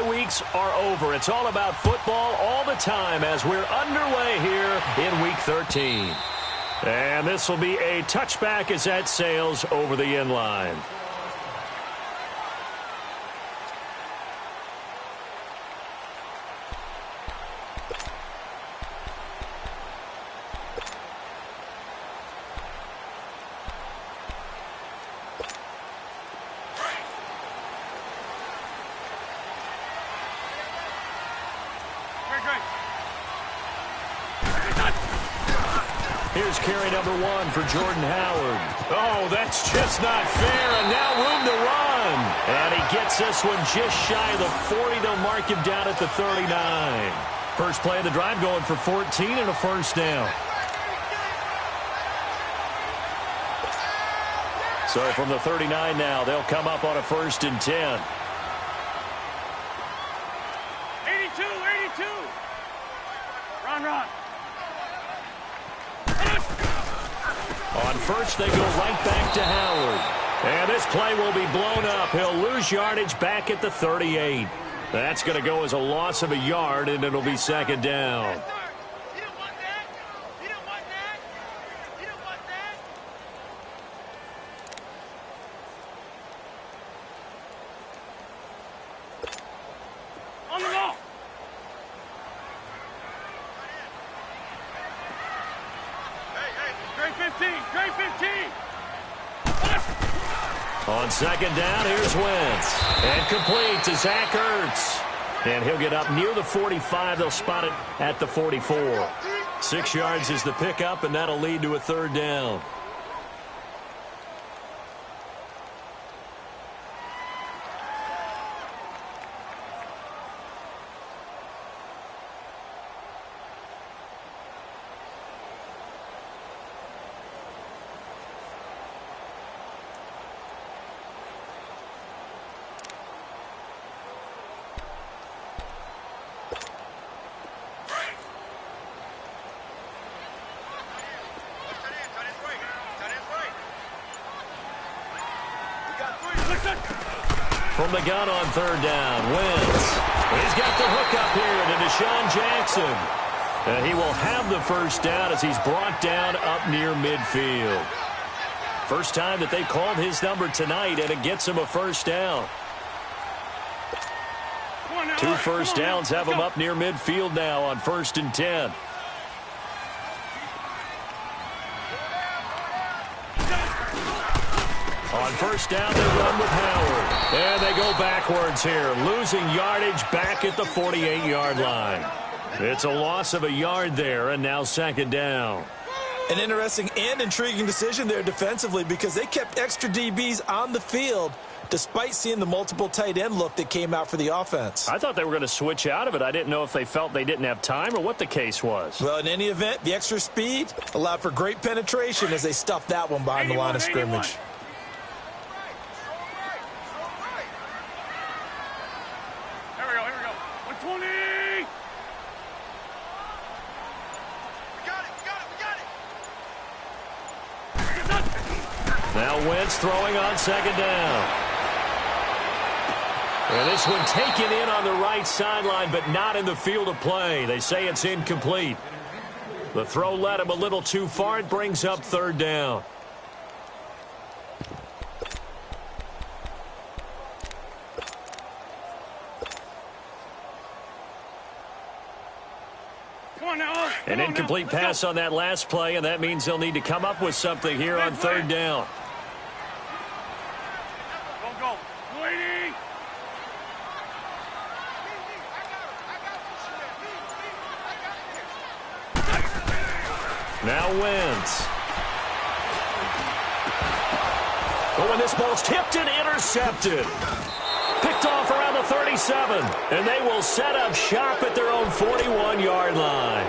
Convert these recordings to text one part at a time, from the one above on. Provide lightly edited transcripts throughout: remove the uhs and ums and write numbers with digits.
bye weeks are over. It's all about football all the time as we're underway here in Week 13. And this will be a touchback as that sails over the end line. Here's carry number 1 for Jordan Howard. Oh, that's just not fair, and now room to run. And he gets this one just shy of the 40. They'll mark him down at the 39. First play of the drive going for 14 and a first down. So from the 39 now, they'll come up on a 1st and 10. 82. Run. On first, they go right back to Howard. And this play will be blown up. He'll lose yardage back at the 38. That's going to go as a loss of a yard, and it'll be 2nd down. On the ball. Trey 15. On 2nd down, here's Wentz. And complete to Zach Ertz. And he'll get up near the 45. They'll spot it at the 44. 6 yards is the pickup, and that'll lead to a 3rd down. From the gun on 3rd down, Wentz. He's got the hook up here to Deshaun Jackson. And he will have the first down as he's brought down up near midfield. First time that they called his number tonight, and it gets him a first down. 2 first downs have him up near midfield now on 1st and 10. On first down, they run with Howard. And they go backwards here, losing yardage back at the 48-yard line. It's a loss of a yard there, and now 2nd down. An interesting and intriguing decision there defensively because they kept extra DBs on the field despite seeing the multiple tight end look that came out for the offense. I thought they were going to switch out of it. I didn't know if they felt they didn't have time or what the case was. Well, in any event, the extra speed allowed for great penetration as they stuffed that one behind the line of scrimmage. Now Wentz throwing on 2nd down. And this one taken in on the right sideline, but not in the field of play. They say it's incomplete. The throw led him a little too far. It brings up 3rd down. An incomplete pass on that last play, and that means they'll need to come up with something here on 3rd down. Go. Waiting. Now Wentz. But when this ball's tipped and intercepted. Picked off around the 37. And they will set up shop at their own 41-yard line.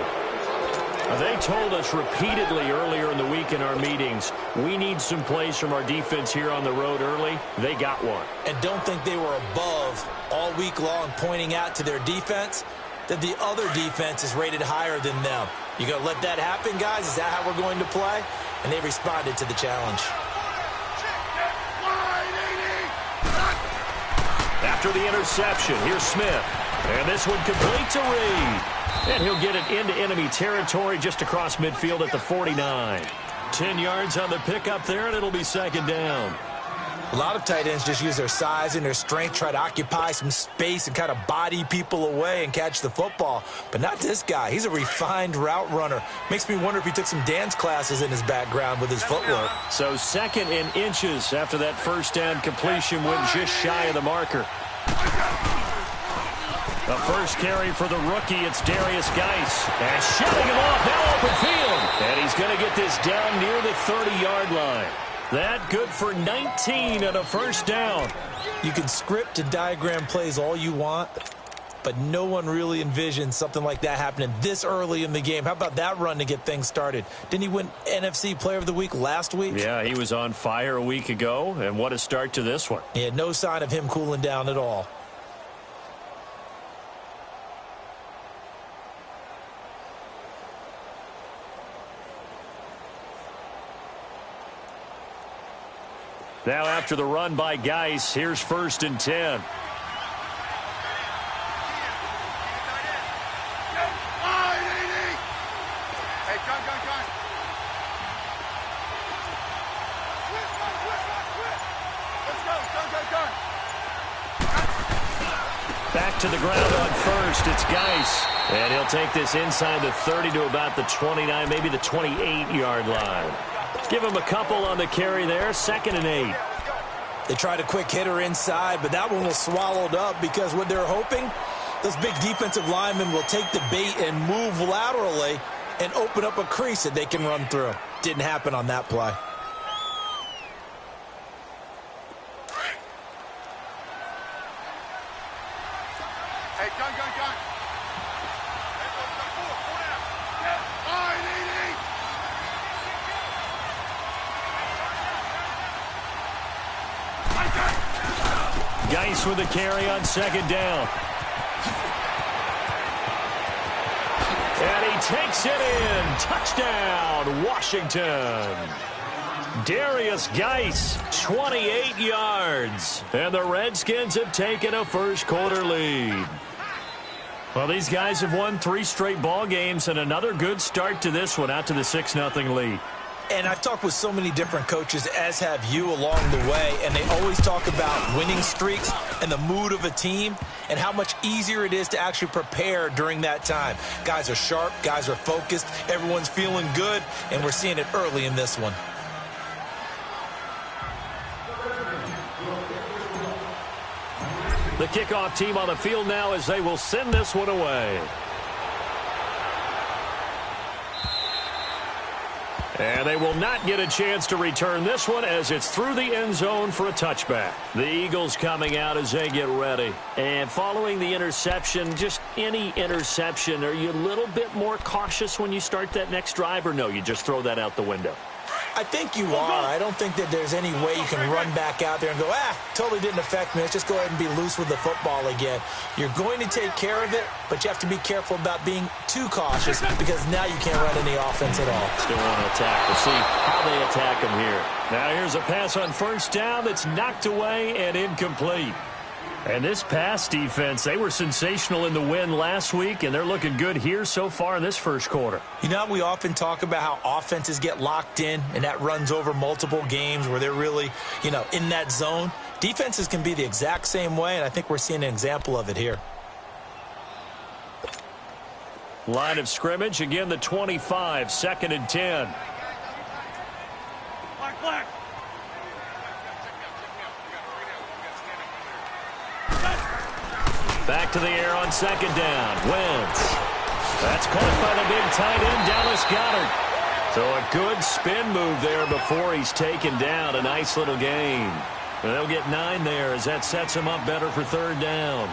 They told us repeatedly earlier in the week in our meetings, we need some plays from our defense here on the road early. They got one. And don't think they were above all week long pointing out to their defense that the other defense is rated higher than them. You going to let that happen, guys? Is that how we're going to play? And they responded to the challenge. That after the interception. Here's Smith. And this one complete to Reed. And he'll get it into enemy territory just across midfield at the 49. 10 yards on the pickup there, and it'll be second down. A lot of tight ends just use their size and their strength, try to occupy some space and kind of body people away and catch the football. But not this guy. He's a refined route runner. Makes me wonder if he took some dance classes in his background with his footwork. So second in inches after that first down completion went just shy of the marker. The first carry for the rookie, it's Darius Geis. And shoving him off, now open field. And he's going to get this down near the 30-yard line. That good for 19 and a first down. You can script and diagram plays all you want, but no one really envisioned something like that happening this early in the game. How about that run to get things started? Didn't he win NFC Player of the Week last week? Yeah, he was on fire a week ago, and what a start to this one. Yeah, no sign of him cooling down at all. Now after the run by Geis, here's first and 10. Back to the ground on first, it's Geis. And he'll take this inside the 30 to about the 29, maybe the 28-yard line. Give him a couple on the carry there, second and 8. They tried a quick hitter inside, but that one was swallowed up because what they're hoping, those big defensive linemen will take the bait and move laterally and open up a crease that they can run through. Didn't happen on that play. Hey, gun. Geis with a carry on second down. And he takes it in. Touchdown, Washington. Darius Geis, 28 yards. And the Redskins have taken a first-quarter lead. Well, these guys have won 3 straight ball games and another good start to this one, out to the 6-0 lead. And I've talked with so many different coaches, as have you, along the way, and they always talk about winning streaks and the mood of a team and how much easier it is to actually prepare during that time. Guys are sharp, guys are focused, everyone's feeling good, and we're seeing it early in this one. The kickoff team on the field now as they will send this one away. And they will not get a chance to return this one as it's through the end zone for a touchback. The Eagles coming out as they get ready. And following the interception, just any interception, are you a little bit more cautious when you start that next drive, or no, you just throw that out the window? I think you are. I don't think that there's any way you can run back out there and go, totally didn't affect me. Let's just go ahead and be loose with the football again. You're going to take care of it, but you have to be careful about being too cautious because now you can't run any offense at all. Still want to attack. We'll see how they attack him here. Now here's a pass on first down that's knocked away and incomplete. And this pass defense, they were sensational in the win last week, and they're looking good here so far in this first quarter. You know, we often talk about how offenses get locked in, and that runs over multiple games where they're really, in that zone. Defenses can be the exact same way, and I think we're seeing an example of it here. Line of scrimmage, again the 25, second and 10. Black. Back to the air on second down. Wentz. That's caught by the big tight end, Dallas Goedert. So a good spin move there before he's taken down. A nice little gain. And they'll get 9 there as that sets him up better for third down.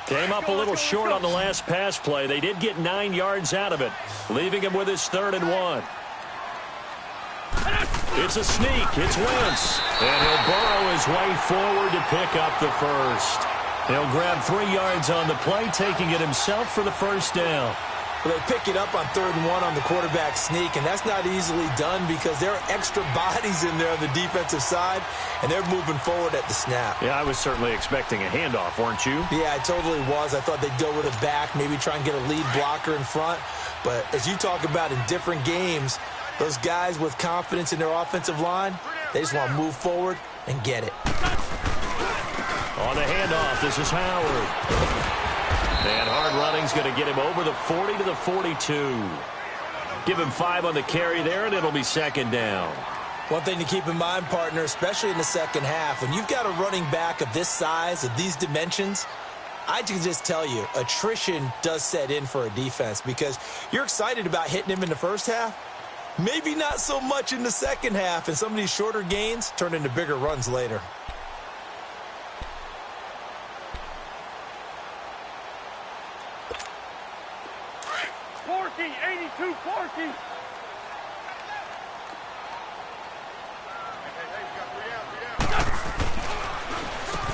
Came up a little short on the last pass play. They did get 9 yards out of it, leaving him with his 3rd and 1. It's a sneak. It's Wentz. And he'll burrow his way forward to pick up the first. He'll grab 3 yards on the play, taking it himself for the first down. Well, they pick it up on 3rd and 1 on the quarterback sneak, and that's not easily done because there are extra bodies in there on the defensive side, and they're moving forward at the snap. Yeah, I was certainly expecting a handoff, weren't you? Yeah, I totally was. I thought they'd go with a back, maybe try and get a lead blocker in front. But as you talk about in different games, those guys with confidence in their offensive line, they just want to move forward and get it. On the handoff, this is Howard. And hard running's going to get him over the 40 to the 42. Give him 5 on the carry there, and it'll be 2nd down. One thing to keep in mind, partner, especially in the second half, when you've got a running back of this size, of these dimensions, I can just tell you, attrition does set in for a defense because you're excited about hitting him in the first half, maybe not so much in the second half, and some of these shorter gains turn into bigger runs later.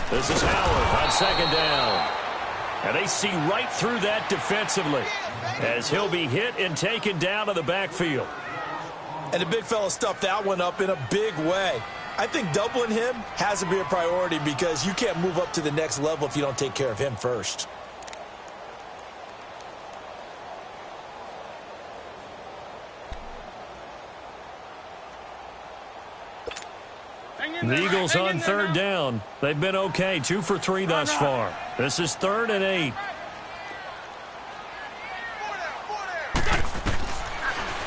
This is Howard on 2nd down. And they see right through that defensively as he'll be hit and taken down to the backfield. And the big fella stuffed that one up in a big way. I think doubling him has to be a priority because you can't move up to the next level if you don't take care of him first. The Eagles on 3rd down. They've been okay, 2 for 3 thus far. This is 3rd and 8.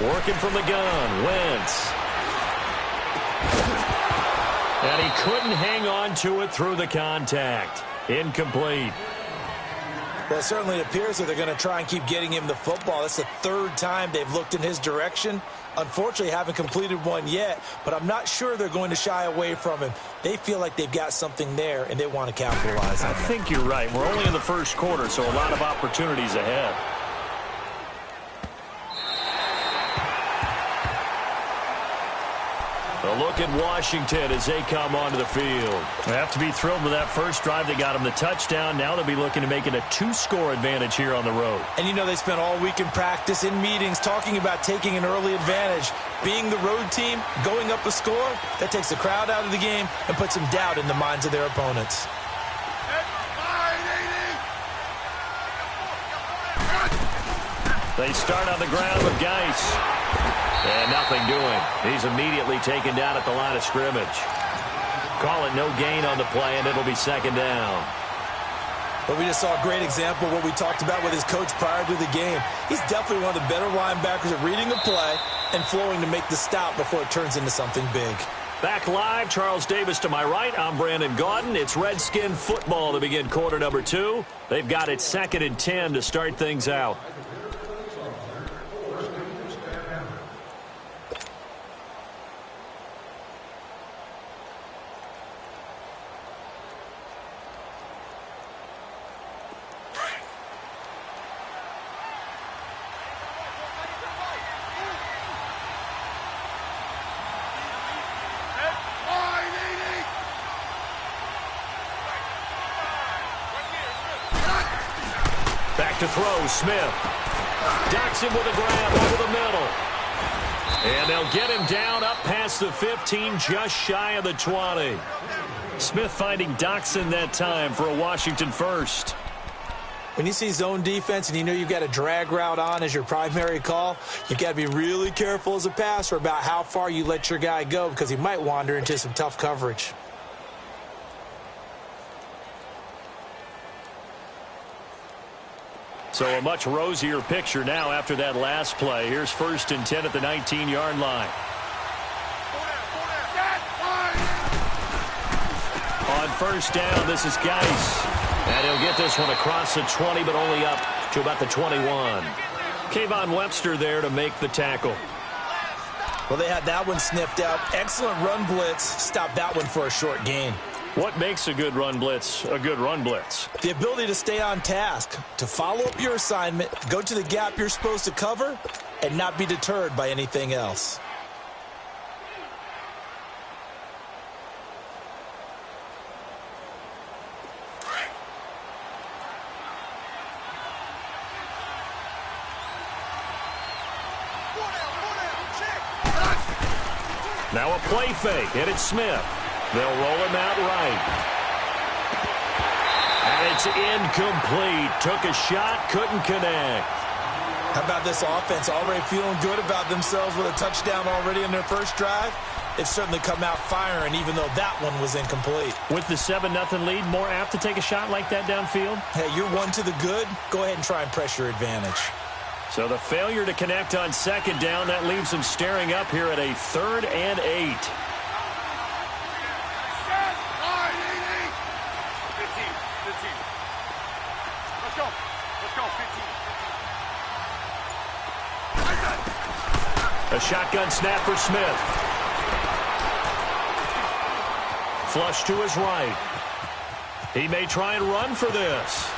Working from the gun, Wentz. And he couldn't hang on to it through the contact. Incomplete. Well, it certainly appears that they're going to try and keep getting him the football. That's the 3rd time they've looked in his direction. Unfortunately, haven't completed one yet, but I'm not sure they're going to shy away from him. They feel like they've got something there, and they want to capitalize on it. I think you're right. We're only in the first quarter, so a lot of opportunities ahead. A look at Washington as they come onto the field. They have to be thrilled with that first drive. They got them the touchdown. Now they'll be looking to make it a 2-score advantage here on the road. And you know they spent all week in practice, in meetings, talking about taking an early advantage. Being the road team, going up a score, that takes the crowd out of the game and puts some doubt in the minds of their opponents. They start on the ground with Geis. And nothing doing. He's immediately taken down at the line of scrimmage. Call it no gain on the play, and it'll be 2nd down. But we just saw a great example of what we talked about with his coach prior to the game. He's definitely one of the better linebackers at reading a play and flowing to make the stop before it turns into something big. Back live, Charles Davis to my right. I'm Brandon Gaudin. It's Redskin football to begin quarter number 2. They've got it 2nd and 10 to start things out. Back to throw, Smith. Docks him with a grab over the middle. And they'll get him down up past the 15, just shy of the 20. Smith finding Doxson that time for a Washington first. When you see zone defense and you know you've got a drag route on as your primary call, you've got to be really careful as a passer about how far you let your guy go because he might wander into some tough coverage. So a much rosier picture now after that last play. Here's 1st and 10 at the 19-yard line. On 1st down, this is Geis. And he'll get this one across the 20, but only up to about the 21. Kayvon Webster there to make the tackle. Well, they had that one sniffed out. Excellent run blitz. Stopped that one for a short gain. What makes a good run blitz a good run blitz? The ability to stay on task, to follow up your assignment, go to the gap you're supposed to cover, and not be deterred by anything else. Now a play fake, and it's Smith. They'll roll him out right. And it's incomplete. Took a shot, couldn't connect. How about this offense already feeling good about themselves with a touchdown already in their first drive? They've certainly come out firing, even though that one was incomplete. With the 7-0 lead, more apt to take a shot like that downfield? Hey, you're one to the good. Go ahead and try and press your advantage. So the failure to connect on second down, that leaves them staring up here at a 3rd and 8. A shotgun snap for Smith. Flush to his right. He may try and run for this.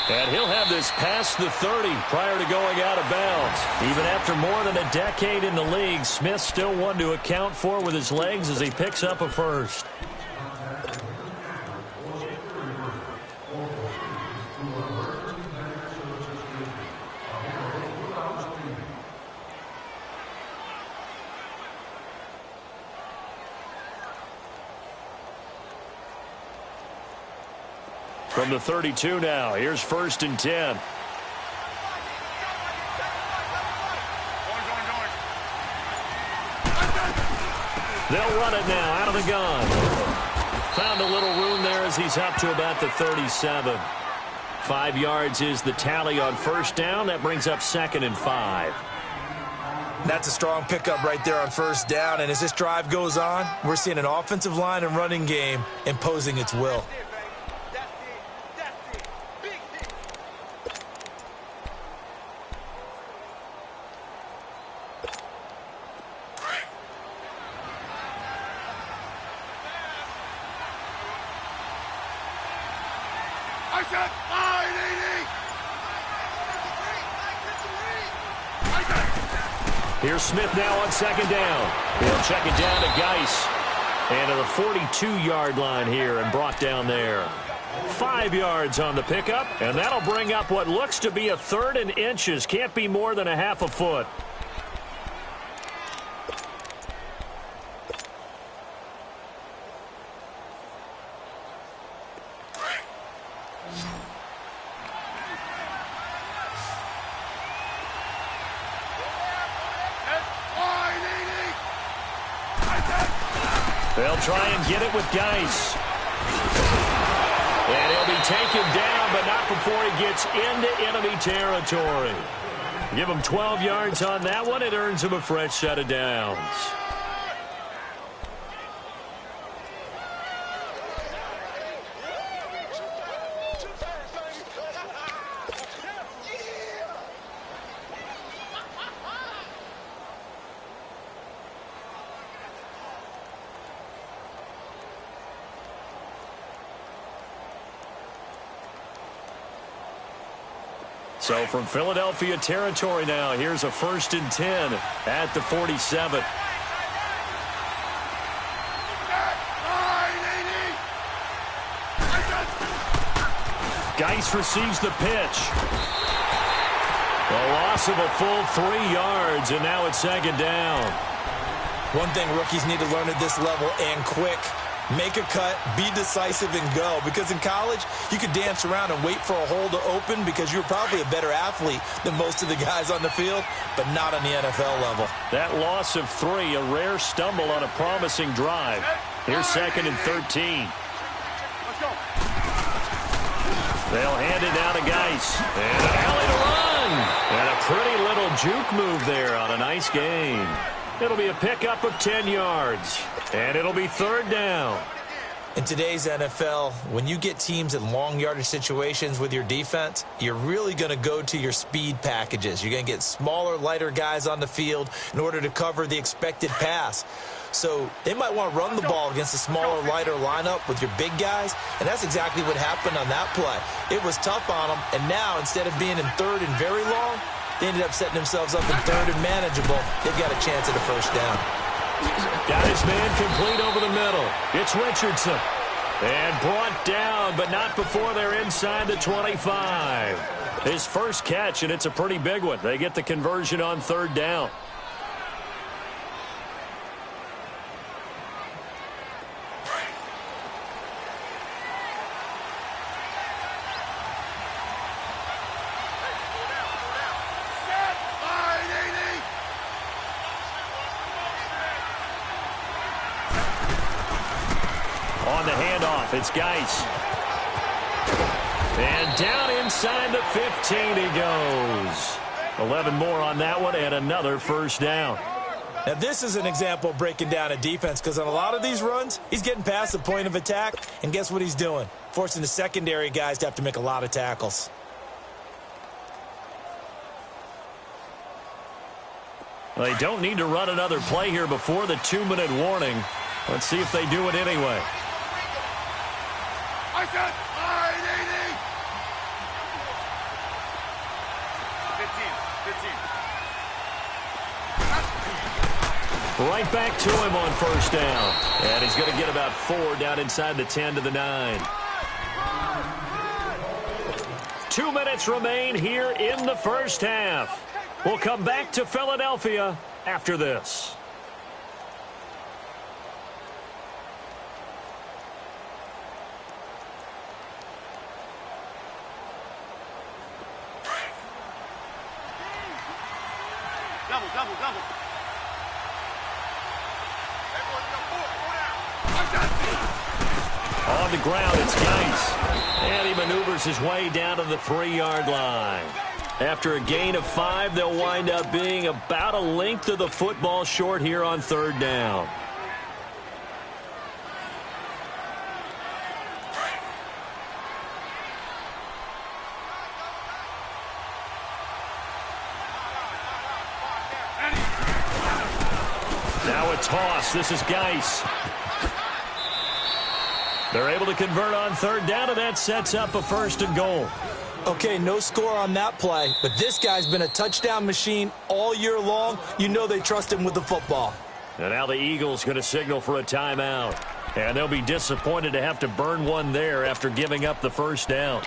And he'll have this past the 30 prior to going out of bounds. Even after more than a decade in the league, Smith still one to account for with his legs as he picks up a first. From the 32 now, here's 1st and 10. They'll run it now out of the gun. Found a little room there as he's up to about the 37. 5 yards is the tally on 1st down. That brings up 2nd and 5. That's a strong pickup right there on 1st down. And as this drive goes on, we're seeing an offensive line and running game imposing its will. Here's Smith now on 2nd down. He'll check it down to Geis. And to the 42-yard line here and brought down there. 5 yards on the pickup, and that'll bring up what looks to be a 3rd and inches. Can't be more than a half a foot. They'll try and get it with Geis. And he'll be taken down, but not before he gets into enemy territory. Give him 12 yards on that one. It earns him a fresh set of downs. So from Philadelphia territory now, here's a 1st and 10 at the 47. Geis receives the pitch. A loss of a full 3 yards, and now it's 2nd down. One thing rookies need to learn at this level, and quick. Make a cut, be decisive, and go. Because in college, you could dance around and wait for a hole to open because you're probably a better athlete than most of the guys on the field, but not on the NFL level. That loss of 3, a rare stumble on a promising drive. Here's 2nd and 13. They'll hand it down to Geis. And an alley to run. And a pretty little juke move there on a nice gain. It'll be a pickup of 10 yards. And it'll be 3rd down. In today's NFL, when you get teams in long yardage situations with your defense, you're really going to go to your speed packages. You're going to get smaller, lighter guys on the field in order to cover the expected pass. So they might want to run the ball against a smaller, lighter lineup with your big guys, and that's exactly what happened on that play. It was tough on them, and now instead of being in 3rd and very long, they ended up setting themselves up in 3rd and manageable. They've got a chance at a 1st down. Got his man complete over the middle. It's Richardson. And brought down, but not before they're inside the 25. His first catch, and it's a pretty big one. They get the conversion on 3rd down. On the handoff, it's Geis. And down inside the 15 he goes. 11 more on that one and another first down. Now, this is an example of breaking down a defense because on a lot of these runs, he's getting past the point of attack, and guess what he's doing? Forcing the secondary guys to have to make a lot of tackles. They don't need to run another play here before the 2-minute warning. Let's see if they do it anyway. I said, 15. Right back to him on first down. And he's going to get about 4 down inside the 10 to the 9. 2 minutes remain here in the first half. We'll come back to Philadelphia after this. Double. On the ground, it's Geis. And he maneuvers his way down to the 3-yard line. After a gain of 5, they'll wind up being about a length of the football short here on third down. Now a toss. This is Geis. They're able to convert on third down, and that sets up a 1st and goal. Okay, no score on that play, but this guy's been a touchdown machine all year long. You know they trust him with the football. And now the Eagles going to signal for a timeout. And they'll be disappointed to have to burn one there after giving up the first down.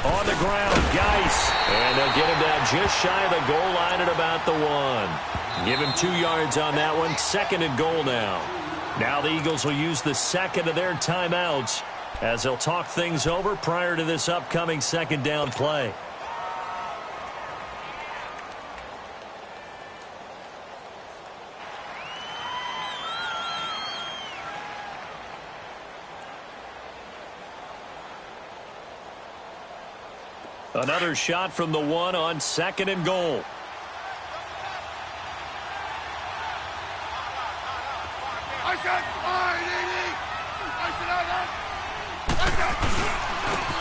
On the ground, Geis. And they'll get him down just shy of the goal line at about the 1. Give him 2 yards on that one. 2nd and goal now. Now the Eagles will use the second of their timeouts as they'll talk things over prior to this upcoming 2nd down play. Another shot from the 1 on 2nd and goal.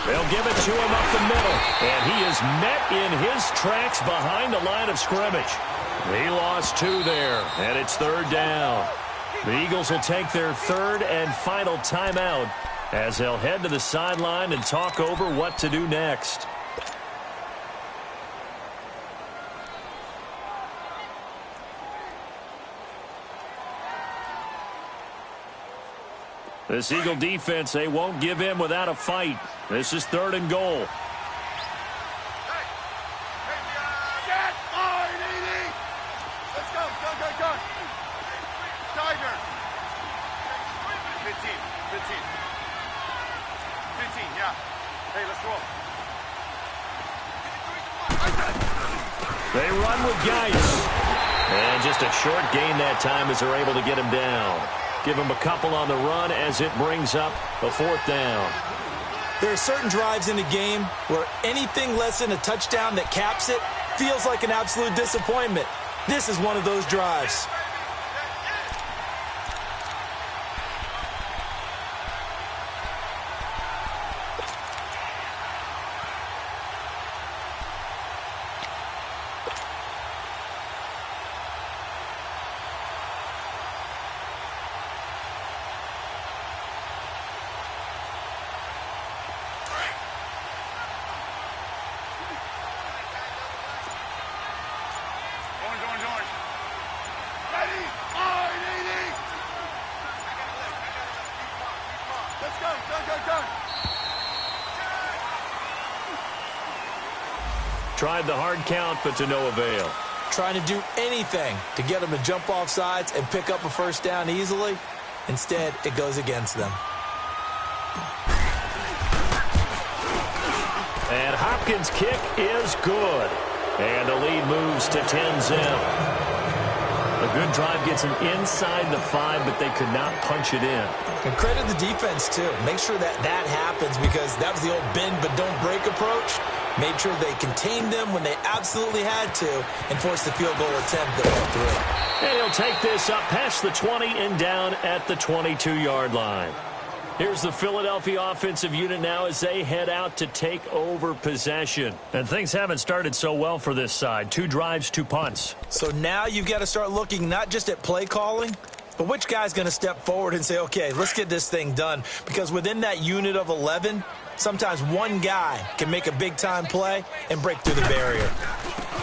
They'll give it to him up the middle. And he is met in his tracks behind the line of scrimmage. He lost 2 there, and it's 3rd down. The Eagles will take their 3rd and final timeout as they'll head to the sideline and talk over what to do next. This Eagle defense, they won't give in without a fight. This is 3rd and goal. Let's go. Tiger. 15, yeah. Hey, let's roll. They run with Geis. And just a short gain that time as they're able to get him down. Give him a couple on the run as it brings up a 4th down. There are certain drives in the game where anything less than a touchdown that caps it feels like an absolute disappointment. This is one of those drives. Tried the hard count, but to no avail. trying to do anything to get them to jump off sides and pick up a first down easily. Instead, it goes against them. And Hopkins' kick is good. And the lead moves to 10-zip. A good drive gets them inside the 5, but they could not punch it in. And credit the defense, too. Make sure that happens, because that was the old bend but don't break approach. Made sure they contained them when they absolutely had to and forced the field goal attempt that went through. And he'll take this up past the 20 and down at the 22-yard line. Here's the Philadelphia offensive unit now as they head out to take over possession. And things haven't started so well for this side. 2 drives, 2 punts. So now you've got to start looking not just at play calling, but which guy's going to step forward and say, okay, let's get this thing done. Because within that unit of 11, sometimes one guy can make a big-time play and break through the barrier.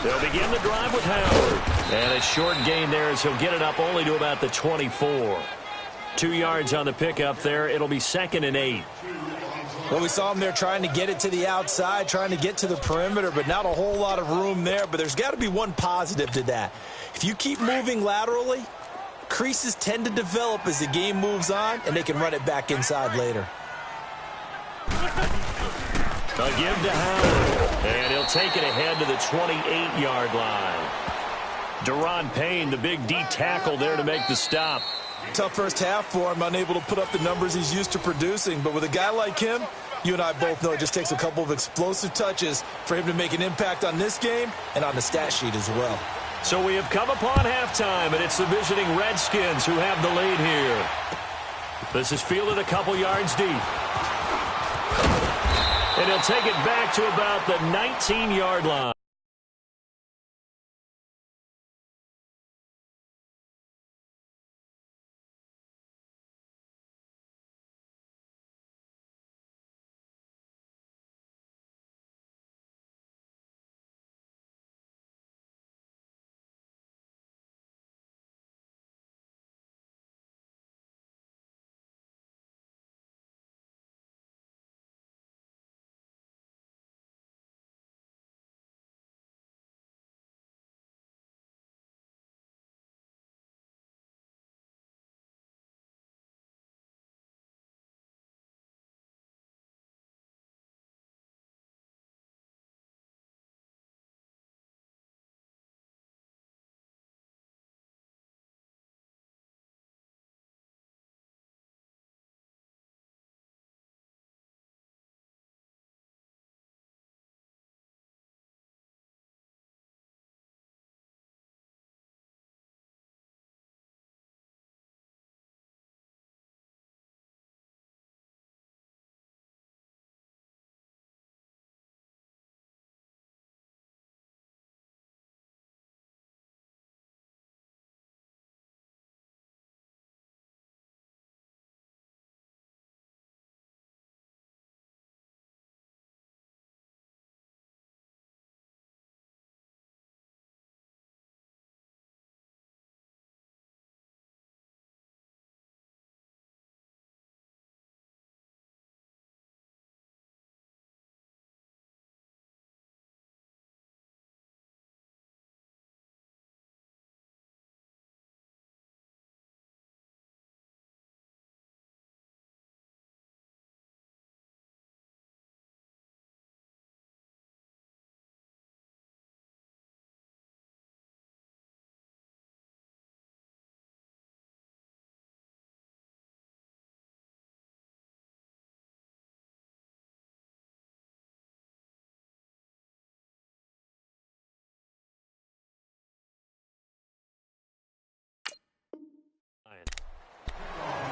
They'll begin the drive with Howard. And a short gain there as he'll get it up only to about the 24. 2 yards on the pickup there. It'll be 2nd and 8. Well, we saw him there trying to get it to the outside, trying to get to the perimeter, but not a whole lot of room there. But there's got to be one positive to that. If you keep moving laterally, creases tend to develop as the game moves on, and they can run it back inside later. A give to Howard, and he'll take it ahead to the 28-yard line. Deron Payne, the big D tackle there to make the stop. Tough first half for him, unable to put up the numbers he's used to producing. But with a guy like him, you and I both know it just takes a couple of explosive touches for him to make an impact on this game and on the stat sheet as well. So we have come upon halftime, and it's the visiting Redskins who have the lead here. This is fielded a couple yards deep. And he'll take it back to about the 19-yard line.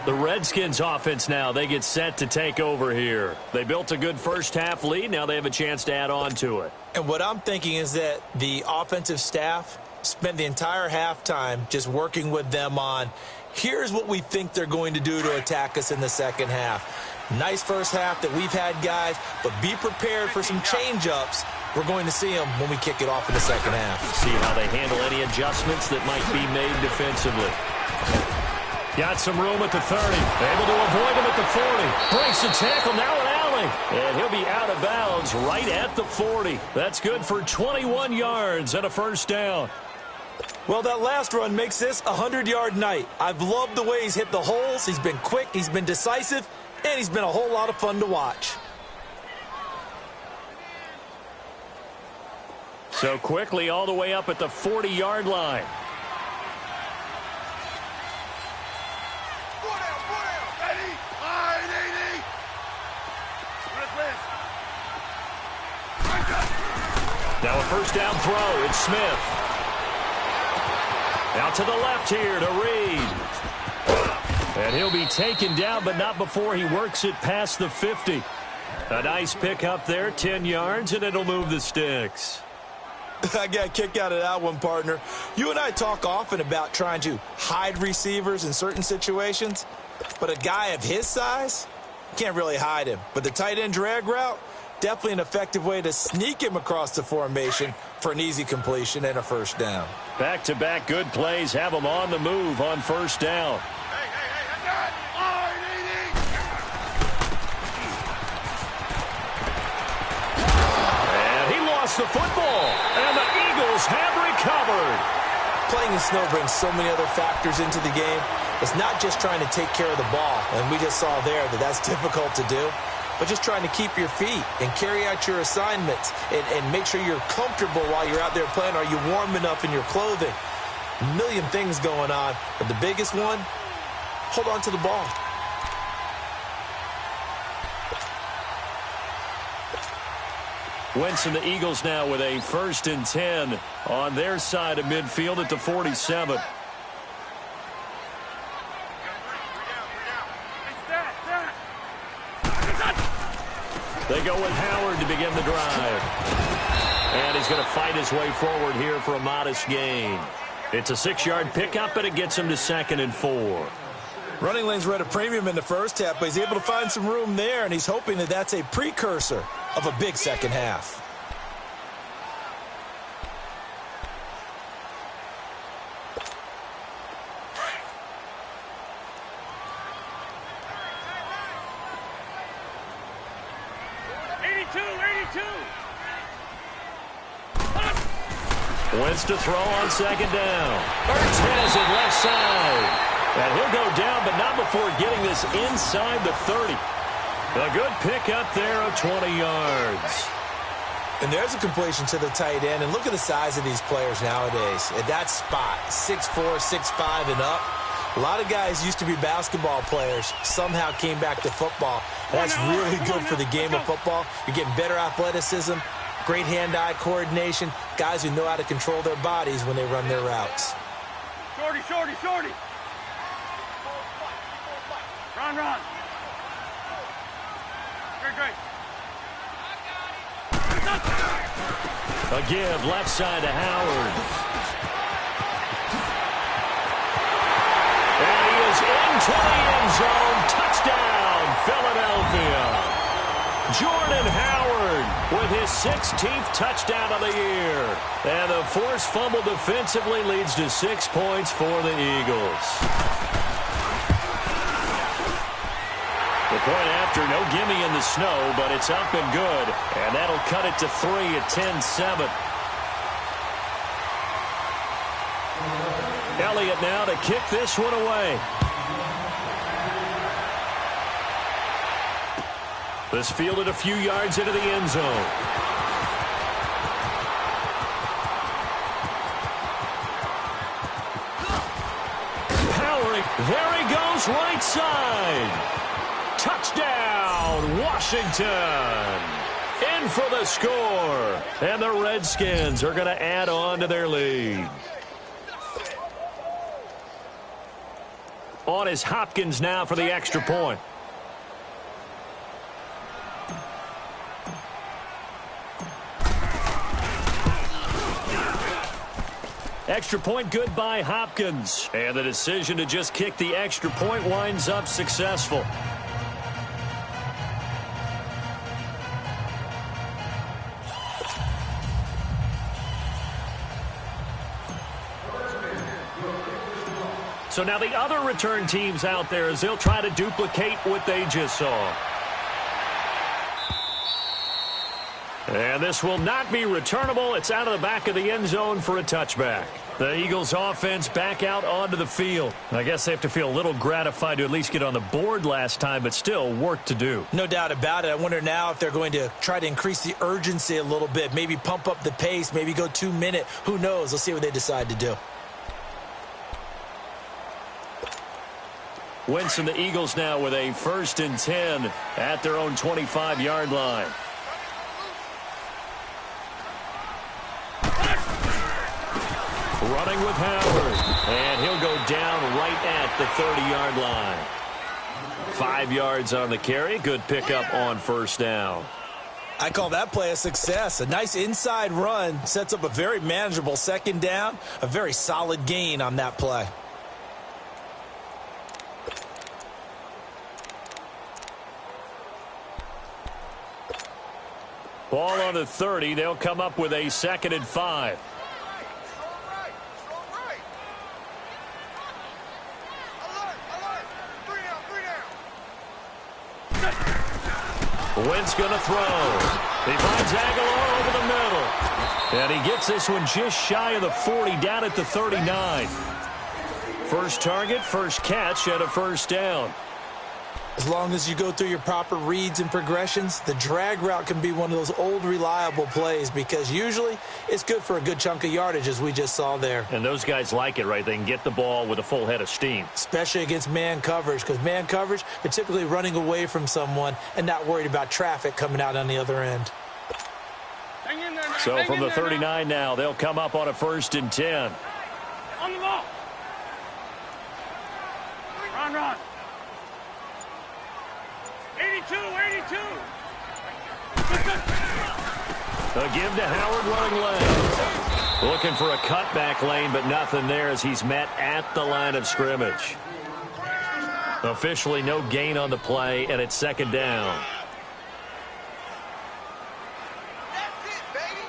The Redskins offense now, they get set to take over here. They built a good first half lead. Now they have a chance to add on to it. And what I'm thinking is that the offensive staff spent the entire halftime just working with them on, here's what we think they're going to do to attack us in the second half. Nice first half that we've had, guys, but be prepared for some change-ups. We're going to see them when we kick it off in the second half. See how they handle any adjustments that might be made defensively. Got some room at the 30. Able to avoid him at the 40. Breaks the tackle, now an alley. And he'll be out of bounds right at the 40. That's good for 21 yards and a first down. Well, that last run makes this a 100-yard night. I've loved the way he's hit the holes. He's been quick, he's been decisive, and he's been a whole lot of fun to watch. So quickly all the way up at the 40-yard line. Ready? Line, 80. Now a first down throw. It's Smith. Out to the left here to Reed. And he'll be taken down, but not before he works it past the 50. A nice pick up there, 10 yards, and it'll move the sticks. I got a kick out of that one, partner. You and I talk often about trying to hide receivers in certain situations, but a guy of his size, can't really hide him. But the tight end drag route, definitely an effective way to sneak him across the formation for an easy completion and a first down. Back-to-back good plays have him on the move on first down. Hey, that's it. Line, 80. And he lost the football, and the Eagles have recovered. Playing in snow brings so many other factors into the game. It's not just trying to take care of the ball, and we just saw there that that's difficult to do, but just trying to keep your feet and carry out your assignments and make sure you're comfortable while you're out there playing. Are you warm enough in your clothing? A million things going on, but the biggest one, hold on to the ball. Wentz and the Eagles now with a 1st and 10 on their side of midfield at the 47. They go with Howard to begin the drive. And he's going to fight his way forward here for a modest gain. It's a 6-yard pickup, and it gets him to 2nd and 4. Running lanes were at a premium in the first half, but he's able to find some room there, and he's hoping that that's a precursor of a big second half. Wentz to throw on 2nd down. Ertz has it left side. And he'll go down, but not before getting this inside the 30. A good pick up there of 20 yards. And there's a completion to the tight end. And look at the size of these players nowadays. At that spot, 6'4", 6'5", and up. A lot of guys used to be basketball players, somehow came back to football. That's really good for the game of football. You're getting better athleticism, great hand-eye coordination, guys who know how to control their bodies when they run their routes. Shorty. Run. Great. A give left side to Howard. And he is into the end zone. Touchdown, Philadelphia. Jordan Howard with his 16th touchdown of the year. And the forced fumble defensively leads to 6 points for the Eagles. The point after, no gimme in the snow, but it's up and good. And that'll cut it to 3 at 10-7. Elliott now to kick this one away. This fielded a few yards into the end zone. Powering, there he goes, right side. Touchdown, Washington. In for the score. And the Redskins are going to add on to their lead. On is Hopkins now for the extra point. Extra point good by Hopkins. And the decision to just kick the extra point winds up successful. So now the other return teams out there as they'll try to duplicate what they just saw. And this will not be returnable. It's out of the back of the end zone for a touchback. The Eagles offense back out onto the field. I guess they have to feel a little gratified to at least get on the board last time, but still work to do. No doubt about it. I wonder now if they're going to try to increase the urgency a little bit, maybe pump up the pace, maybe go 2 minute. Who knows? Let's see what they decide to do. Wentz and the Eagles now with a 1st and 10 at their own 25-yard line. Running with Howard, and he'll go down right at the 30-yard line. 5 yards on the carry. Good pickup on 1st down. I call that play a success. A nice inside run sets up a very manageable 2nd down. A very solid gain on that play. Ball on the 30. They'll come up with a 2nd and 5. Wentz going to throw. He finds Aguilar over the middle. And he gets this one just shy of the 40, down at the 39. First target, first catch, and a 1st down. As long as you go through your proper reads and progressions, the drag route can be one of those old reliable plays because usually it's good for a good chunk of yardage, as we just saw there. And those guys like it, right? They can get the ball with a full head of steam. Especially against man coverage, because man coverage, they're typically running away from someone and not worried about traffic coming out on the other end. Hang in there, man. So Hang from in the there 39 now, they'll come up on a 1st and 10. On the ball. Run. 82. A give to Howard running left. Looking for a cutback lane, but nothing there as he's met at the line of scrimmage. Officially no gain on the play, and it's 2nd down. That's it, baby.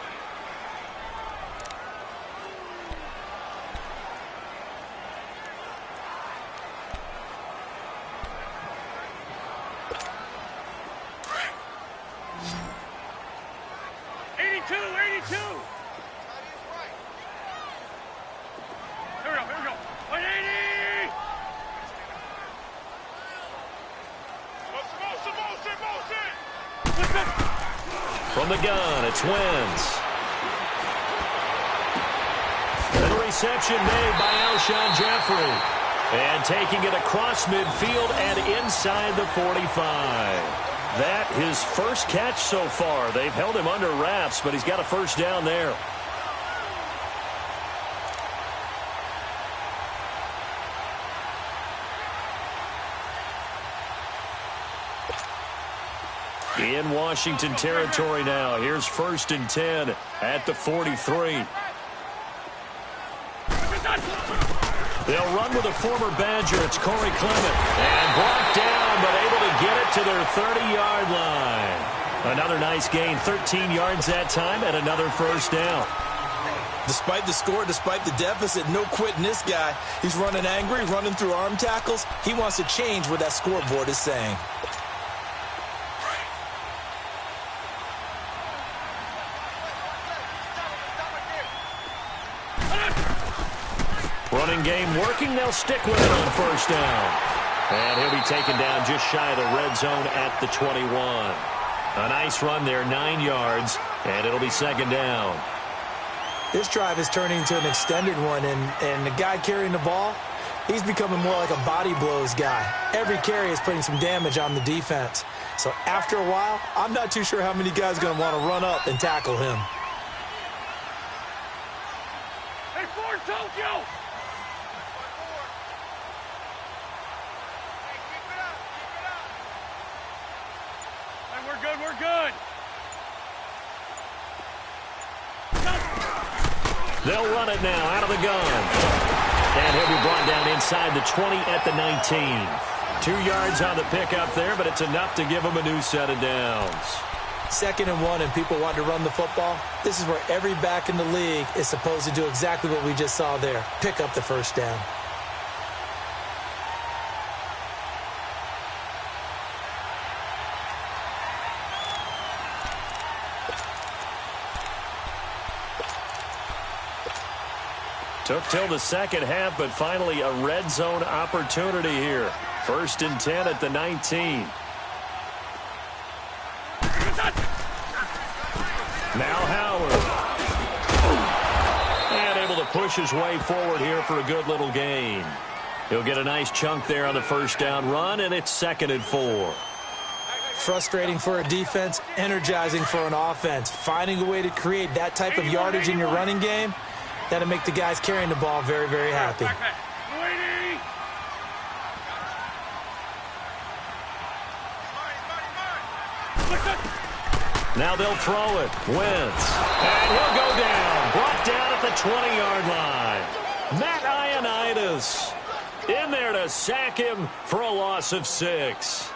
From the gun, it's Wentz. And a reception made by Alshon Jeffrey. And taking it across midfield and inside the 45. That his first catch so far. They've held him under wraps, but he's got a 1st down there. In Washington territory now. Here's 1st and 10 at the 43. They'll run with a former Badger. It's Corey Clement. And blocked down, but able to get it to their 30-yard line. Another nice gain. 13 yards that time and another 1st down. Despite the score, despite the deficit, no quitting this guy. He's running angry, running through arm tackles. He wants to change what that scoreboard is saying. Running game working. They'll stick with it on 1st down. And he'll be taken down just shy of the red zone at the 21. A nice run there, 9 yards, and it'll be 2nd down. This drive is turning into an extended one, and the guy carrying the ball, he's becoming more like a body blows guy. Every carry is putting some damage on the defense. So after a while, I'm not too sure how many guys are going to want to run up and tackle him. Hey, Ford, Tokyo! We're good. They'll run it now out of the gun. And he'll be brought down inside the 20 at the 19. 2 yards on the pickup there, but it's enough to give him a new set of downs. 2nd and 1 and people want to run the football. This is where every back in the league is supposed to do exactly what we just saw there. Pick up the 1st down. Took till the second half, but finally a red zone opportunity here. 1st and 10 at the 19. Now Howard. And able to push his way forward here for a good little gain. He'll get a nice chunk there on the first down run, and it's 2nd and 4. Frustrating for a defense, energizing for an offense. Finding a way to create that type of yardage in your running game, that'll make the guys carrying the ball very, very happy. Now they'll throw it. Wentz. And he'll go down. Brought down at the 20-yard line. Matt Ioannidis in there to sack him for a loss of 6.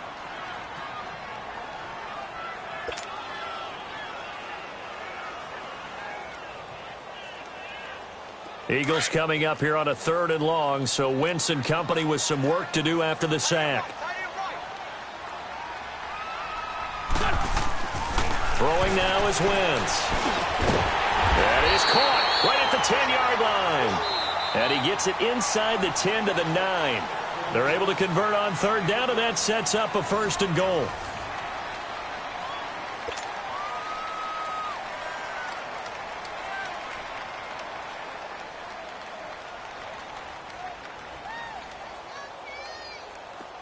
Eagles coming up here on a 3rd and long, so Wentz and company with some work to do after the sack. Throwing now is Wentz. That is caught right at the 10-yard line. And he gets it inside the 10 to the 9. They're able to convert on 3rd down, and that sets up a 1st and goal.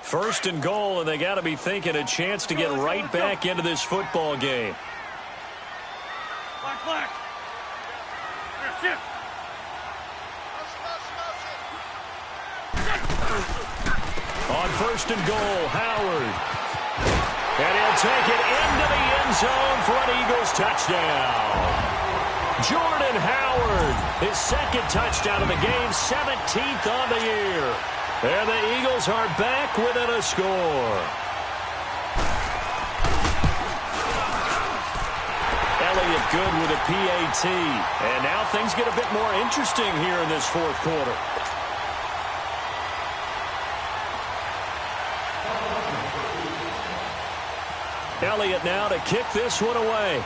First and goal, and they got to be thinking a chance to get right back into this football game. Black. Here, On 1st and goal, Howard. And he'll take it into the end zone for an Eagles touchdown. Jordan Howard, his 2nd touchdown of the game, 17th on the year. And the Eagles are back within a score. Elliott good with a PAT. And now things get a bit more interesting here in this 4th quarter. Elliott now to kick this one away.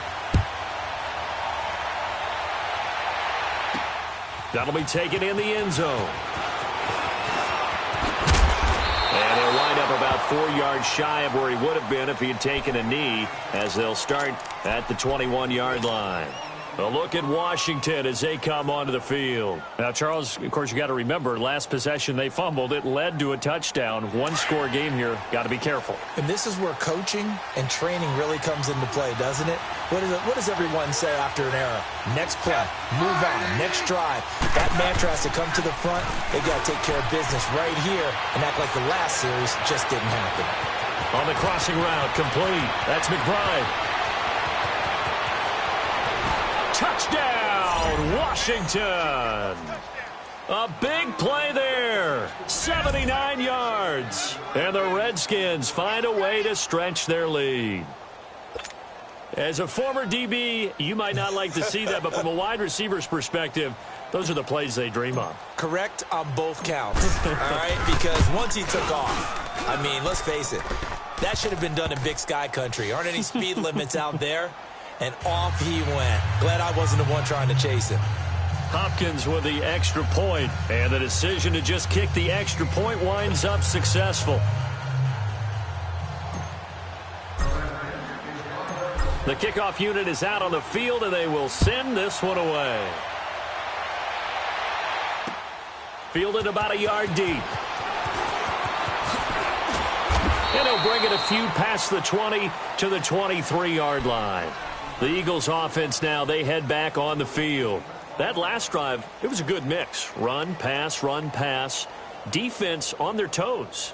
That'll be taken in the end zone. And he'll wind up about 4 yards shy of where he would have been if he had taken a knee, as they'll start at the 21-yard line. A look at Washington as they come onto the field. Now, Charles, of course, you got to remember, last possession they fumbled. It led to a touchdown. 1-score game here. Got to be careful. And this is where coaching and training really comes into play, doesn't it? What does everyone say after an error? Next play, move on, next drive. That mantra has to come to the front. They got to take care of business right here and act like the last series just didn't happen. On the crossing route, complete. That's McBride. Touchdown, Washington. A big play there. 79 yards. And the Redskins find a way to stretch their lead. As a former DB, you might not like to see that, but from a wide receiver's perspective, those are the plays they dream of. Correct on both counts, all right? Because once he took off, I mean, let's face it, that should have been done in Big Sky Country. Aren't any speed limits out there? And off he went. Glad I wasn't the one trying to chase him. Hopkins with the extra point, and the decision to just kick the extra point winds up successful. The kickoff unit is out on the field, and they will send this one away. Fielded about a yard deep. And he'll bring it a few past the 20 to the 23-yard line. The Eagles offense now, they head back on the field. That last drive, it was a good mix. Run, pass, defense on their toes.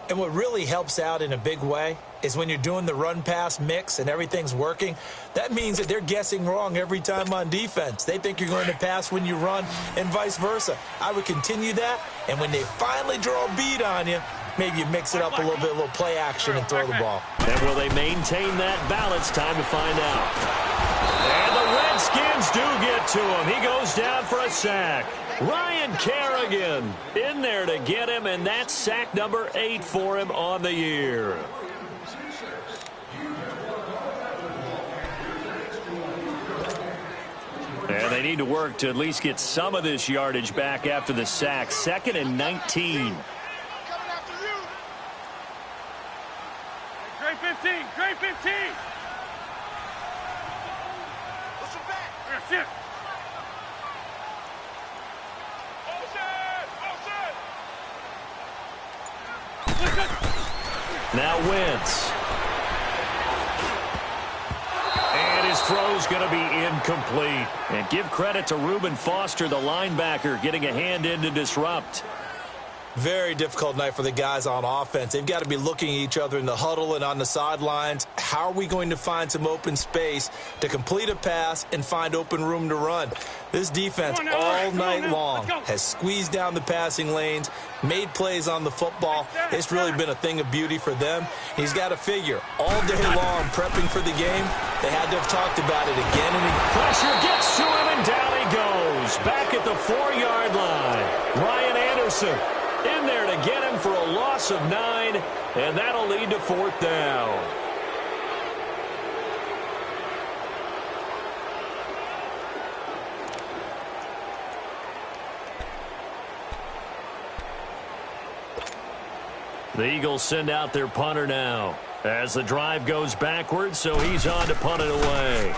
And what really helps out in a big way is when you're doing the run-pass mix and everything's working, that means that they're guessing wrong every time on defense. They think you're going to pass when you run and vice versa. I would continue that, and when they finally draw a bead on you, maybe you mix it up a little bit, a little play action, and throw the ball. And will they maintain that balance? Time to find out. And the Redskins do get to him. He goes down for a sack. Ryan Kerrigan in there to get him, and that's sack number 8 for him on the year. And they need to work to at least get some of this yardage back after the sack. 2nd and 19. Great 15. Great 15. Listen back. Here, sit. Now Wentz. And his throw's going to be incomplete. And give credit to Reuben Foster, the linebacker, getting a hand in to disrupt. Very difficult night for the guys on offense. They've got to be looking at each other in the huddle and on the sidelines. How are we going to find some open space to complete a pass and find open room to run? This defense all night long has squeezed down the passing lanes, made plays on the football. It's really been a thing of beauty for them. He's got to figure all day long prepping for the game. They had to have talked about it again and again. Pressure gets to him and down he goes. Back at the 4-yard line. Ryan Anderson in there to get him for a loss of 9, and that'll lead to 4th down. The Eagles send out their punter now as the drive goes backwards, so he's on to punt it away.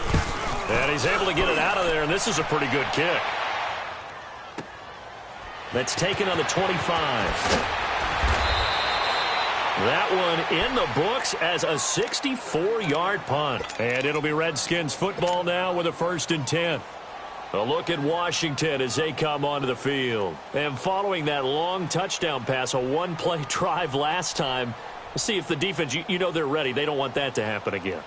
And he's able to get it out of there, and this is a pretty good kick. That's taken on the 25. That one in the books as a 64-yard punt. And it'll be Redskins football now with a 1st and 10. A look at Washington as they come onto the field. And following that long touchdown pass, a one-play drive last time, we'll see if the defense, you know they're ready. They don't want that to happen again.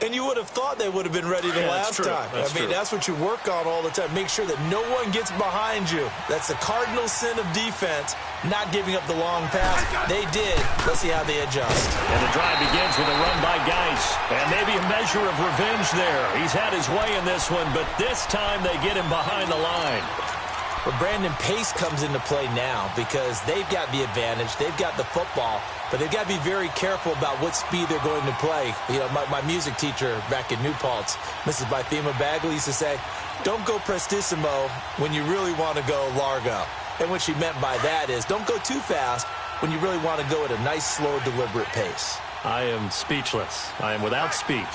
And you would have thought they would have been ready the last time. I mean, that's what you work on all the time. Make sure that no one gets behind you. That's the cardinal sin of defense, not giving up the long pass. They did. Let's see how they adjust. And the drive begins with a run by Geis. And maybe a measure of revenge there. He's had his way in this one, but this time they get him behind the line. But Brandon, pace comes into play now because they've got the advantage. They've got the football, but they've got to be very careful about what speed they're going to play. You know, my music teacher back in New Paltz, Mrs. Bythema Bagley, used to say, don't go prestissimo when you really want to go largo. And what she meant by that is don't go too fast when you really want to go at a nice, slow, deliberate pace. I am speechless. I am without speech.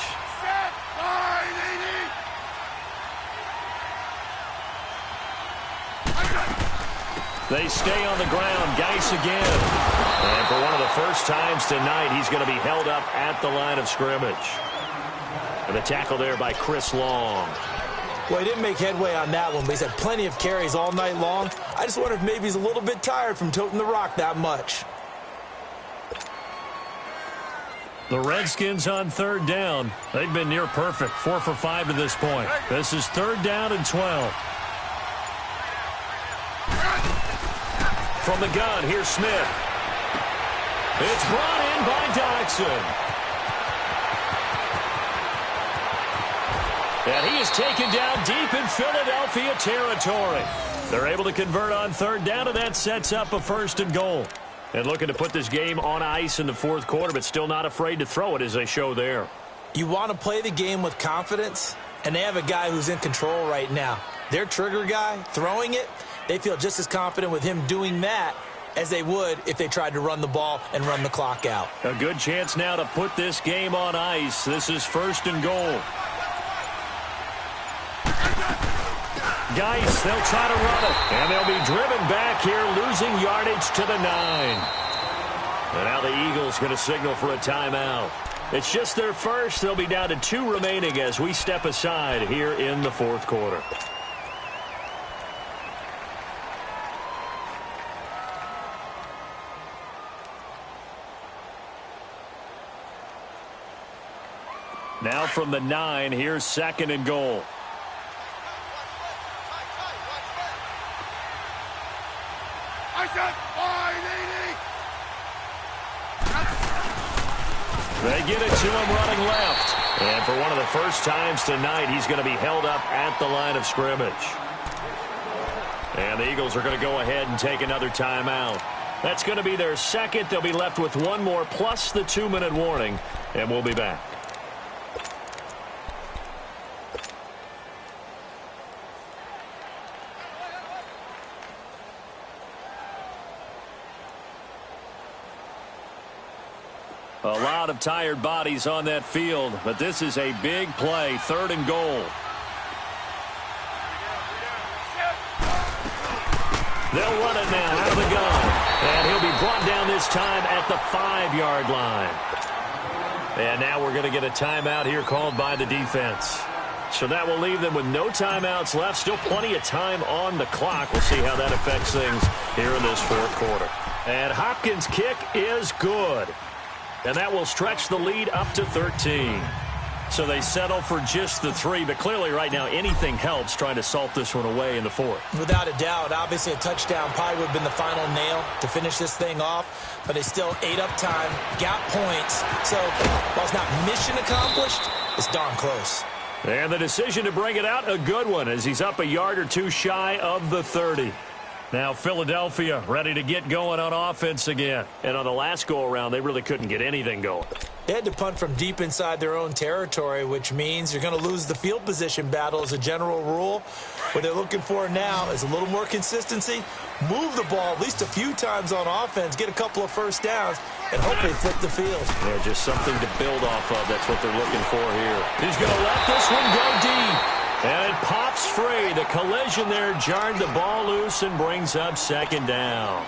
They stay on the ground. Geis again. And for one of the first times tonight, he's going to be held up at the line of scrimmage. And the tackle there by Chris Long. Well, he didn't make headway on that one, but he's had plenty of carries all night long. I just wonder if maybe he's a little bit tired from toting the rock that much. The Redskins on 3rd down. They've been near perfect. 4 for 5 to this point. This is 3rd down and 12. From the gun, here's Smith. It's brought in by Dodson. And he is taken down deep in Philadelphia territory. They're able to convert on 3rd down, and that sets up a 1st and goal. And looking to put this game on ice in the 4th quarter, but still not afraid to throw it as they show there. You want to play the game with confidence, and they have a guy who's in control right now. Their trigger guy, throwing it, they feel just as confident with him doing that as they would if they tried to run the ball and run the clock out. A good chance now to put this game on ice. This is 1st and goal. Geis, they'll try to run it. And they'll be driven back here, losing yardage to the 9. And now the Eagles going to signal for a timeout. It's just their first. They'll be down to 2 remaining as we step aside here in the 4th quarter. Now from the 9, here's 2nd and goal. They get it to him running left. And for one of the first times tonight, he's going to be held up at the line of scrimmage. And the Eagles are going to go ahead and take another timeout. That's going to be their second. They'll be left with one more plus the 2-minute warning. And we'll be back. A lot of tired bodies on that field, but this is a big play, 3rd and goal. They'll run it now out of the gun. And he'll be brought down this time at the 5-yard line. And now we're going to get a timeout here called by the defense. So that will leave them with no timeouts left. Still plenty of time on the clock. We'll see how that affects things here in this 4th quarter. And Hopkins' kick is good. And that will stretch the lead up to 13. So they settle for just the 3, but clearly right now anything helps trying to salt this one away in the 4th. Without a doubt, obviously a touchdown probably would have been the final nail to finish this thing off, but they still ate up time, got points. So while it's not mission accomplished, it's darn close. And the decision to bring it out, a good one, as he's up a yard or 2 shy of the 30. Now Philadelphia ready to get going on offense again. And on the last go-around, they really couldn't get anything going. They had to punt from deep inside their own territory, which means you're going to lose the field position battle as a general rule. What they're looking for now is a little more consistency, move the ball at least a few times on offense, get a couple of first downs, and hopefully flip the field. Yeah, just something to build off of. That's what they're looking for here. He's going to let this one go deep. And it pops free. The collision there jarred the ball loose and brings up 2nd down.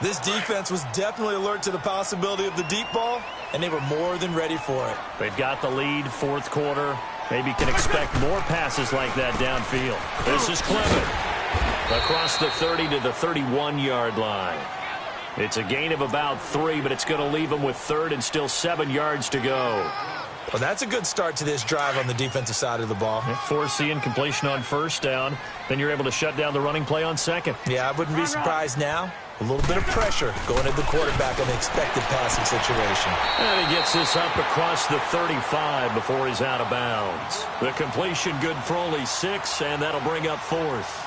This defense was definitely alert to the possibility of the deep ball, and they were more than ready for it. They've got the lead, 4th quarter. Maybe can expect more passes like that downfield. This is Clement across the 30 to the 31-yard line. It's a gain of about 3, but it's going to leave them with 3rd and still 7 yards to go. Well, that's a good start to this drive on the defensive side of the ball. Force the incompletion on 1st down. Then you're able to shut down the running play on 2nd. Yeah, I wouldn't be surprised now. A little bit of pressure going at the quarterback in the expected passing situation. And he gets this up across the 35 before he's out of bounds. The completion good for only 6, and that'll bring up 4th.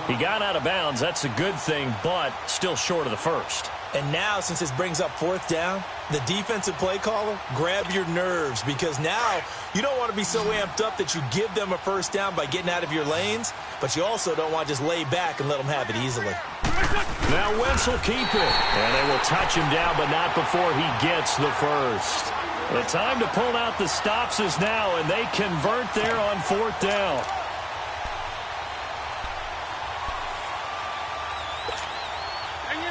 He got out of bounds. That's a good thing, but still short of the 1st. And now, since this brings up 4th down, the defensive play caller, grab your nerves, because now you don't want to be so amped up that you give them a first down by getting out of your lanes, but you also don't want to just lay back and let them have it easily. Now Wentz will keep it, and they will touch him down, but not before he gets the 1st. The time to pull out the stops is now, and they convert there on 4th down.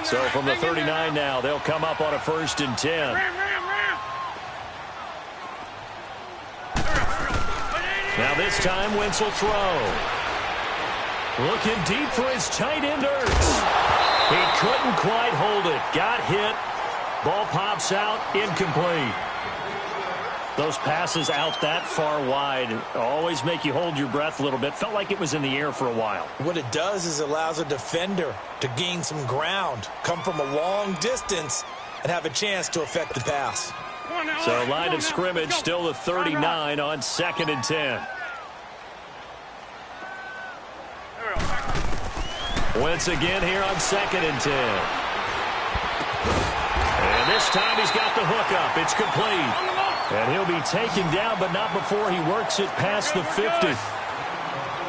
So from the 39 now, they'll come up on a 1st and 10. Now this time, Wentz will throw. Looking deep for his tight end, Ertz. He couldn't quite hold it. Got hit. Ball pops out. Incomplete. Those passes out that far wide always make you hold your breath a little bit. Felt like it was in the air for a while. What it does is it allows a defender to gain some ground, come from a long distance, and have a chance to affect the pass. So line of scrimmage still the 39 on 2nd and 10. Wentz again here on 2nd and 10. And this time he's got the hook up. It's complete. And he'll be taken down, but not before he works it past the 50.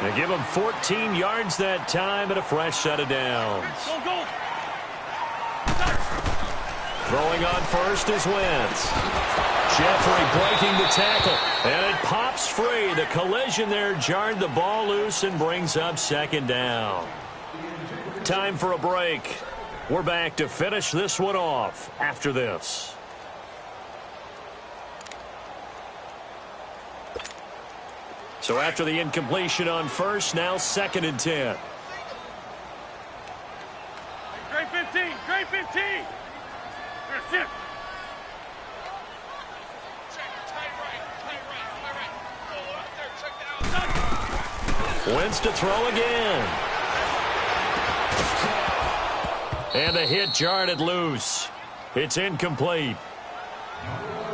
They give him 14 yards that time and a fresh set of downs. Throwing on 1st is Wentz. Jeffrey breaking the tackle, and it pops free. The collision there jarred the ball loose and brings up 2nd down. Time for a break. We're back to finish this one off after this. So after the incompletion on 1st, now 2nd and 10. Great 15, great 15. Sit. Wentz to throw again. And the hit jarred it loose. It's incomplete.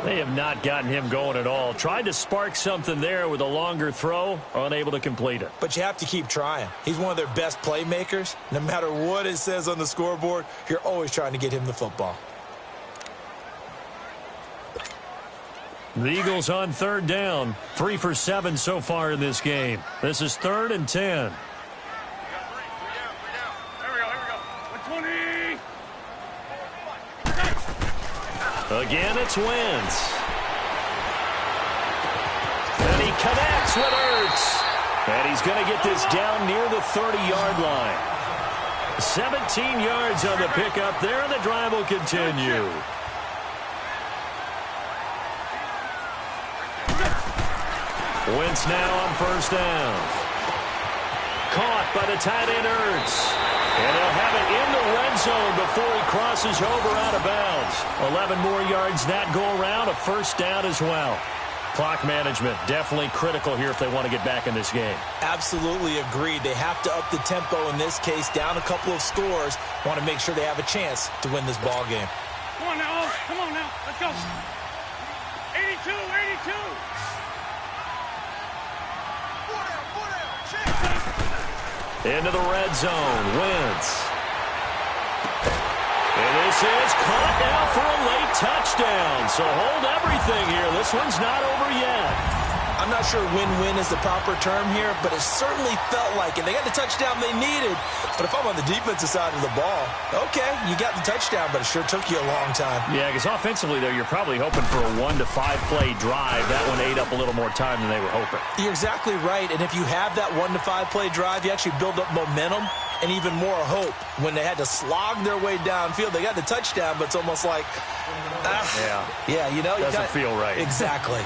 They have not gotten him going at all. Tried to spark something there with a longer throw, unable to complete it. But you have to keep trying. He's one of their best playmakers. No matter what it says on the scoreboard, you're always trying to get him the football. The Eagles on 3rd down. 3 for 7 so far in this game. This is 3rd and 10. Here we go. 120. Again, it's Wentz. And he connects with Ertz. And he's going to get this down near the 30-yard line. 17 yards on the pickup there, and the drive will continue. Wentz now on first down. Caught by the tight end Ertz. And he'll have it in the red zone before he crosses over out of bounds. 11 more yards that go around, a first down as well. Clock management definitely critical here if they want to get back in this game. Absolutely agreed. They have to up the tempo in this case, down a couple of scores. Want to make sure they have a chance to win this ball game. Come on now, come on now, let's go. 82, 82. Into the red zone, Wentz. And this is caught now for a late touchdown. So hold everything here. This one's not over yet. I'm not sure win-win is the proper term here, but it certainly felt like it. They got the touchdown they needed. But if I'm on the defensive side of the ball, okay, you got the touchdown, but it sure took you a long time. Yeah, because offensively, though, you're probably hoping for a 1 to 5 play drive. That one ate up a little more time than they were hoping. You're exactly right. And if you have that 1 to 5 play drive, you actually build up momentum and even more hope. When they had to slog their way downfield, they got the touchdown, but it's almost like, yeah, you know, doesn't feel right. Exactly.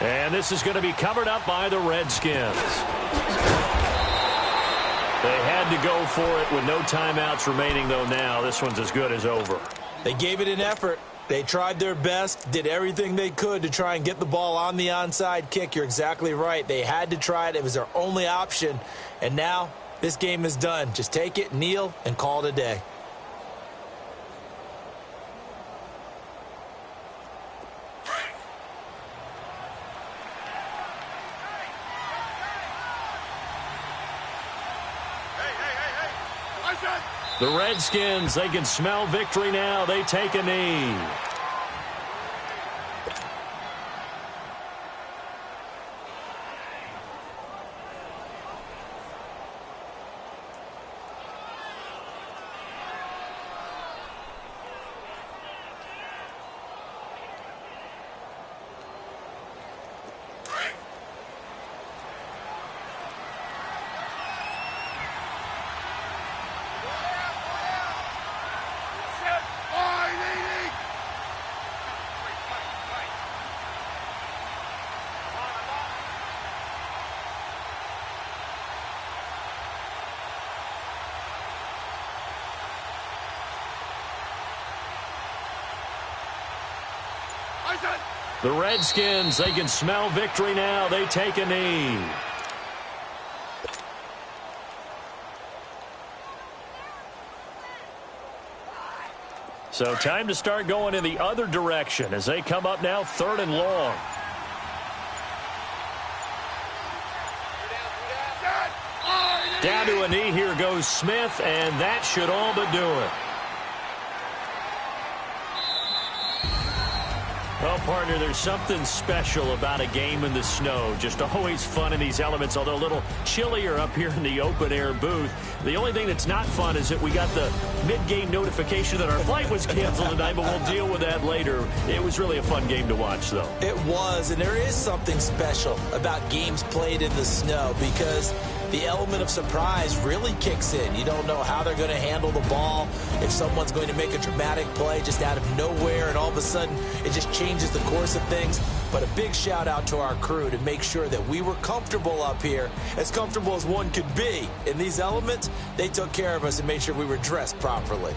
And this is going to be covered up by the Redskins. They had to go for it with no timeouts remaining, though now this one's as good as over. They gave it an effort. They tried their best, did everything they could to try and get the ball on the onside kick. You're exactly right. They had to try it. It was their only option. And now this game is done. Just take it, kneel, and call it a day. The Redskins, they can smell victory now. They take a knee. The Redskins, they can smell victory now. They take a knee. So time to start going in the other direction as they come up now 3rd and long. Down to a knee, here goes Smith, and that should all but do it. Well, partner, there's something special about a game in the snow. Just always fun in these elements, although a little chillier up here in the open-air booth. The only thing that's not fun is that we got the mid-game notification that our flight was canceled tonight, but we'll deal with that later. It was really a fun game to watch, though. It was, and there is something special about games played in the snow because the element of surprise really kicks in. You don't know how they're going to handle the ball, if someone's going to make a dramatic play just out of nowhere, and all of a sudden it just changes the course of things. But a big shout out to our crew to make sure that we were comfortable up here, as comfortable as one could be. In these elements, they took care of us and made sure we were dressed properly.